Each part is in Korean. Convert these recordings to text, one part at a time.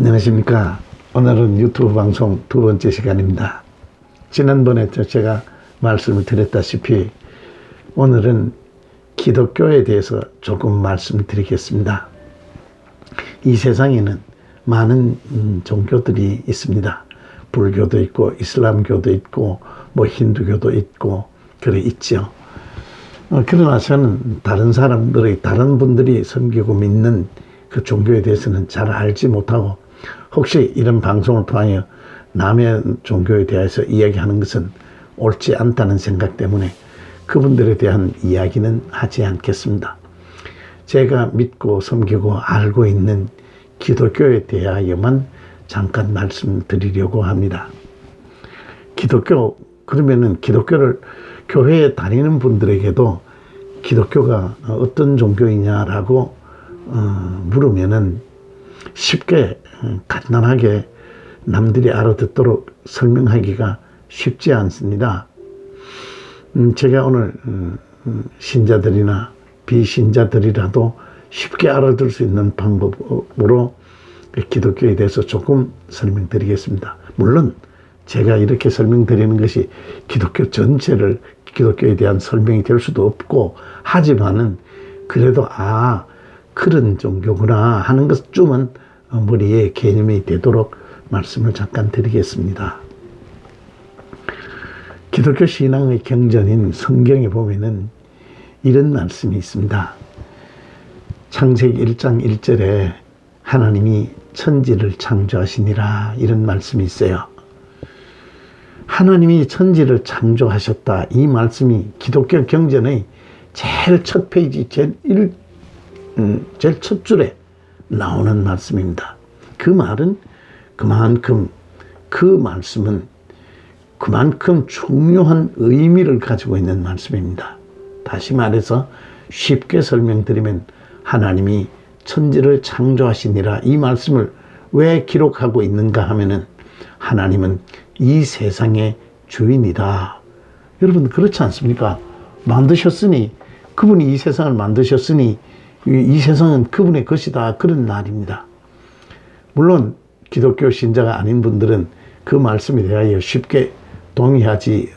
안녕하십니까. 오늘은 유튜브 방송 두 번째 시간입니다. 지난번에 제가 말씀을 드렸다시피 오늘은 기독교에 대해서 조금 말씀드리겠습니다. 이 세상에는 많은 종교들이 있습니다. 불교도 있고 이슬람교도 있고 힌두교도 있고 그래 있죠. 그러나 저는 다른 분들이 섬기고 믿는 그 종교에 대해서는 잘 알지 못하고 혹시 이런 방송을 통하여 남의 종교에 대해서 이야기하는 것은 옳지 않다는 생각 때문에 그분들에 대한 이야기는 하지 않겠습니다. 제가 믿고 섬기고 알고 있는 기독교에 대하여만 잠깐 말씀드리려고 합니다. 그러면은 기독교를 교회에 다니는 분들에게도 기독교가 어떤 종교이냐라고 물으면은 쉽게 간단하게 남들이 알아듣도록 설명하기가 쉽지 않습니다. 제가 오늘 신자들이나 비신자들이라도 쉽게 알아들 수 있는 방법으로 기독교에 대해서 조금 설명드리겠습니다. 물론 제가 이렇게 설명드리는 것이 기독교에 대한 설명이 될 수도 없고 하지만은 그래도 그런 종교구나 하는 것쯤은 머리에 개념이 되도록 말씀을 잠깐 드리겠습니다. 기독교 신앙의 경전인 성경에 보면은 이런 말씀이 있습니다. 창세기 1장 1절에 하나님이 천지를 창조하시니라 이런 말씀이 있어요. 하나님이 천지를 창조하셨다. 이 말씀이 기독교 경전의 제일 첫 페이지 제일 첫 줄에 나오는 말씀입니다. 그 말은 그 말씀은 그만큼 중요한 의미를 가지고 있는 말씀입니다. 다시 말해서 쉽게 설명드리면 하나님이 천지를 창조하시니라 이 말씀을 왜 기록하고 있는가 하면은 하나님은 이 세상의 주인이다. 여러분 그렇지 않습니까? 그분이 이 세상을 만드셨으니 이 세상은 그분의 것이다. 그런 말입니다. 물론 기독교 신자가 아닌 분들은 그 말씀에 대하여 쉽게 동의하지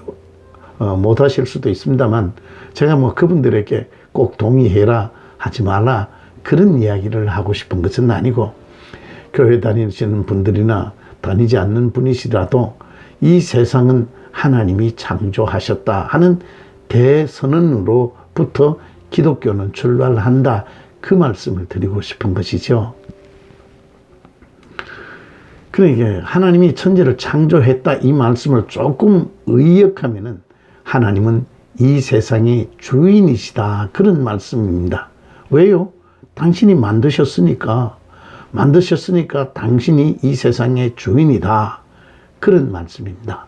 못하실 수도 있습니다만 제가 그분들에게 꼭 동의해라 하지 말라 그런 이야기를 하고 싶은 것은 아니고 교회 다니시는 분들이나 다니지 않는 분이시라도 이 세상은 하나님이 창조하셨다 하는 대선언으로부터 기독교는 출발한다. 그 말씀을 드리고 싶은 것이죠. 그러니까 하나님이 천지를 창조했다 이 말씀을 조금 의역하면은 하나님은 이 세상의 주인이시다. 그런 말씀입니다. 왜요? 당신이 만드셨으니까 당신이 이 세상의 주인이다. 그런 말씀입니다.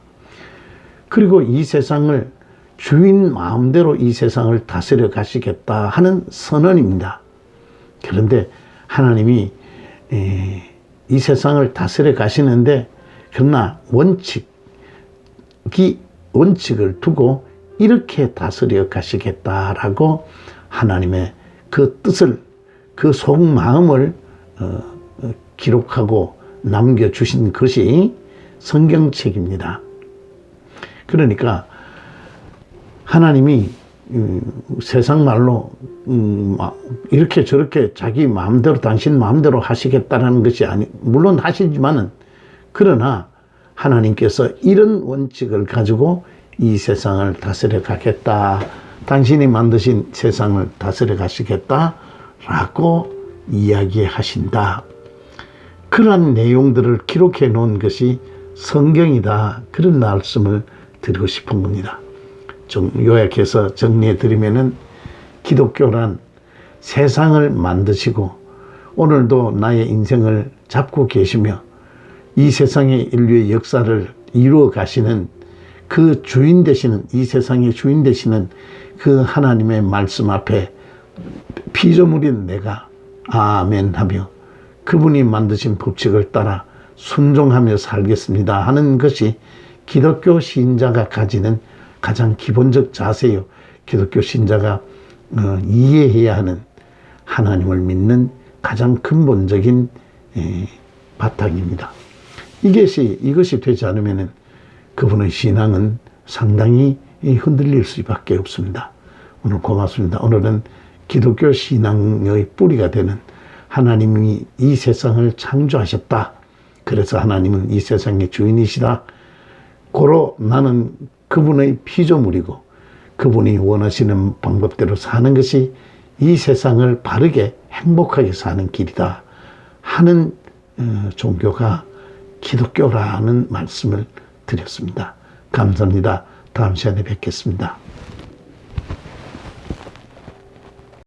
그리고 이 세상을 주인 마음대로 이 세상을 다스려 가시겠다 하는 선언입니다. 그런데 하나님이 이 세상을 다스려 가시는데 그러나 원칙을 두고 이렇게 다스려 가시겠다라고 하나님의 그 뜻을 그 속마음을 기록하고 남겨주신 것이 성경책입니다. 그러니까 하나님이 세상 말로 이렇게 저렇게 자기 마음대로 당신 마음대로 하시겠다라는 것이 물론 하시지만은 그러나 하나님께서 이런 원칙을 가지고 이 세상을 다스려 가겠다. 당신이 만드신 세상을 다스려 가시겠다라고 이야기하신다. 그러한 내용들을 기록해 놓은 것이 성경이다. 그런 말씀을 드리고 싶은 겁니다. 좀 요약해서 정리해 드리면은 기독교란 세상을 만드시고 오늘도 나의 인생을 잡고 계시며 이 세상의 인류의 역사를 이루어 가시는 그 주인 되시는 이 세상의 주인 되시는 그 하나님의 말씀 앞에 피조물인 내가 아멘 하며 그분이 만드신 법칙을 따라 순종하며 살겠습니다 하는 것이 기독교 신자가 가지는 가장 기본적 자세요. 기독교 신자가 이해해야 하는 하나님을 믿는 가장 근본적인 바탕입니다. 이것이 되지 않으면 그분의 신앙은 상당히 흔들릴 수밖에 없습니다. 오늘 고맙습니다. 오늘은 기독교 신앙의 뿌리가 되는 하나님이 이 세상을 창조하셨다. 그래서 하나님은 이 세상의 주인이시다. 고로 나는 그분의 피조물이고 그분이 원하시는 방법대로 사는 것이 이 세상을 바르게 행복하게 사는 길이다 하는 종교가 기독교라는 말씀을 드렸습니다. 감사합니다. 다음 시간에 뵙겠습니다.